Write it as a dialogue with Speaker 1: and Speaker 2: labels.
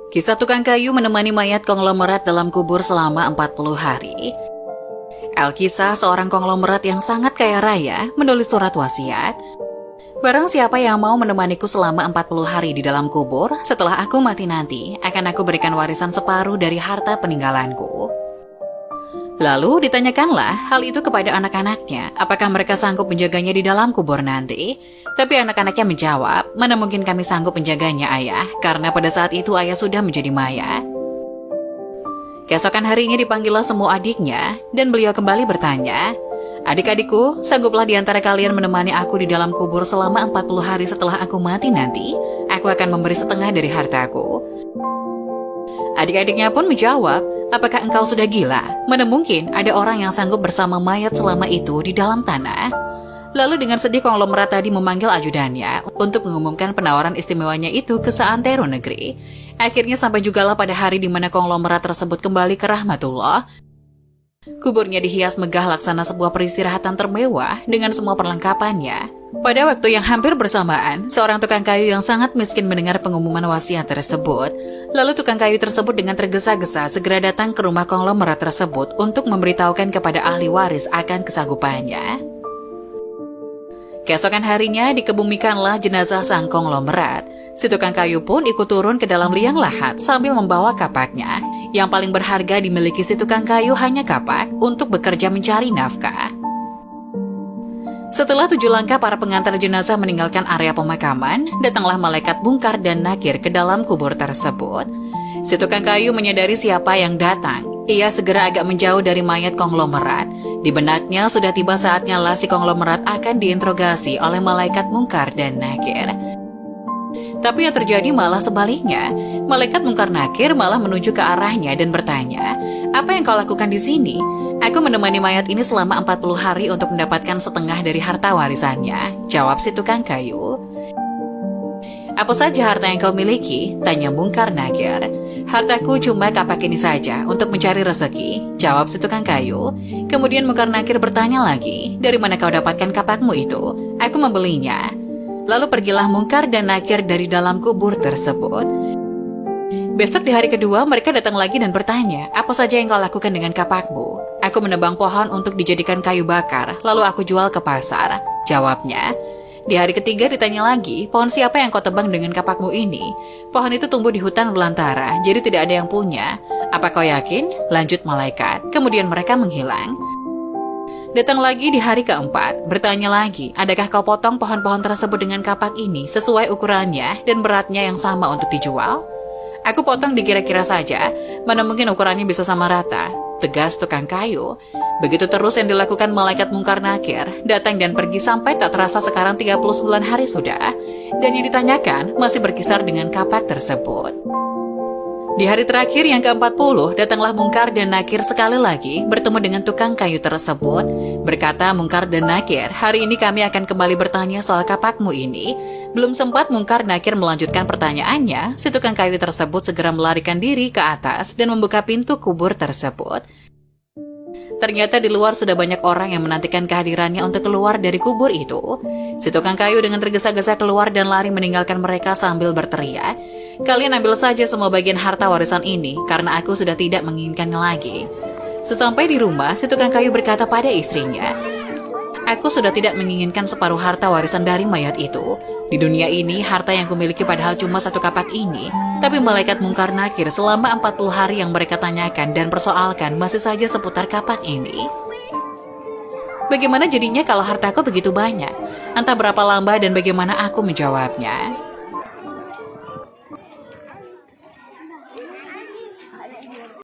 Speaker 1: Kisah tukang kayu menemani mayat konglomerat dalam kubur selama 40 hari. Alkisah, seorang konglomerat yang sangat kaya raya, menulis surat wasiat. Barang siapa yang mau menemaniku selama 40 hari di dalam kubur, setelah aku mati nanti, akan aku berikan warisan separuh dari harta peninggalanku. Lalu ditanyakanlah hal itu kepada anak-anaknya, apakah mereka sanggup menjaganya di dalam kubur nanti. Tapi anak-anaknya menjawab, mana mungkin kami sanggup menjaganya ayah, karena pada saat itu ayah sudah menjadi mayat. Keesokan harinya dipanggillah semua adiknya, dan beliau kembali bertanya, adik-adikku, sangguplah di antara kalian menemani aku di dalam kubur selama 40 hari setelah aku mati nanti, aku akan memberi setengah dari hartaku. Adik-adiknya pun menjawab, apakah engkau sudah gila? Mana mungkin ada orang yang sanggup bersama mayat selama itu di dalam tanah? Lalu dengan sedih konglomerat tadi memanggil ajudannya untuk mengumumkan penawaran istimewanya itu ke seantero negeri. Akhirnya sampai jugalah pada hari di mana konglomerat tersebut kembali ke rahmatullah. Kuburnya dihias megah laksana sebuah peristirahatan termewah dengan semua perlengkapannya. Pada waktu yang hampir bersamaan, seorang tukang kayu yang sangat miskin mendengar pengumuman wasiat tersebut. Lalu tukang kayu tersebut dengan tergesa-gesa segera datang ke rumah konglomerat tersebut untuk memberitahukan kepada ahli waris akan kesanggupannya. Keesokan harinya dikebumikanlah jenazah sang konglomerat. Si tukang kayu pun ikut turun ke dalam liang lahat sambil membawa kapaknya. Yang paling berharga dimiliki si tukang kayu hanya kapak untuk bekerja mencari nafkah. Setelah 7 langkah para pengantar jenazah meninggalkan area pemakaman, datanglah malaikat Munkar dan Nakir ke dalam kubur tersebut. Si tukang kayu menyadari siapa yang datang. Ia segera agak menjauh dari mayat konglomerat. Di benaknya sudah tiba saatnya lah si konglomerat akan diinterogasi oleh malaikat Munkar dan Nakir. Tapi yang terjadi malah sebaliknya. Malaikat Munkar Nakir malah menuju ke arahnya dan bertanya, apa yang kau lakukan di sini? Aku menemani mayat ini selama 40 hari untuk mendapatkan setengah dari harta warisannya, jawab si tukang kayu. Apa saja harta yang kau miliki? Tanya Munkar Nakir. Hartaku cuma kapak ini saja untuk mencari rezeki, jawab si tukang kayu. Kemudian Munkar Nakir bertanya lagi, dari mana kau dapatkan kapakmu itu? Aku membelinya. Lalu pergilah Munkar dan Nakir dari dalam kubur tersebut. Besok di hari kedua mereka datang lagi dan bertanya, apa saja yang kau lakukan dengan kapakmu? Aku menebang pohon untuk dijadikan kayu bakar, lalu aku jual ke pasar, jawabnya. Di hari ketiga ditanya lagi, pohon siapa yang kau tebang dengan kapakmu ini? Pohon itu tumbuh di hutan belantara, jadi tidak ada yang punya. Apa kau yakin? Lanjut malaikat. Kemudian mereka menghilang. Datang lagi di hari keempat, bertanya lagi, adakah kau potong pohon-pohon tersebut dengan kapak ini sesuai ukurannya dan beratnya yang sama untuk dijual? Aku potong dikira-kira saja, mana mungkin ukurannya bisa sama rata, tegas tukang kayu. Begitu terus yang dilakukan malaikat Munkar Nakir, datang dan pergi sampai tak terasa sekarang 39 hari sudah, dan yang ditanyakan masih berkisar dengan kapak tersebut. Di hari terakhir yang ke-40, datanglah Munkar dan Nakir sekali lagi bertemu dengan tukang kayu tersebut. Berkata Munkar dan Nakir, hari ini kami akan kembali bertanya soal kapakmu ini. Belum sempat Munkar Nakir melanjutkan pertanyaannya, si tukang kayu tersebut segera melarikan diri ke atas dan membuka pintu kubur tersebut. Ternyata di luar sudah banyak orang yang menantikan kehadirannya untuk keluar dari kubur itu. Si tukang kayu dengan tergesa-gesa keluar dan lari meninggalkan mereka sambil berteriak, kalian ambil saja semua bagian harta warisan ini, karena aku sudah tidak menginginkannya lagi. Sesampai di rumah, si tukang kayu berkata pada istrinya, aku sudah tidak menginginkan separuh harta warisan dari mayat itu. Di dunia ini, harta yang kumiliki padahal cuma 1 kapak ini. Tapi malaikat Munkar Nakir selama 40 hari yang mereka tanyakan dan persoalkan masih saja seputar kapak ini. Bagaimana jadinya kalau hartaku begitu banyak? Entah berapa lamba dan bagaimana aku menjawabnya.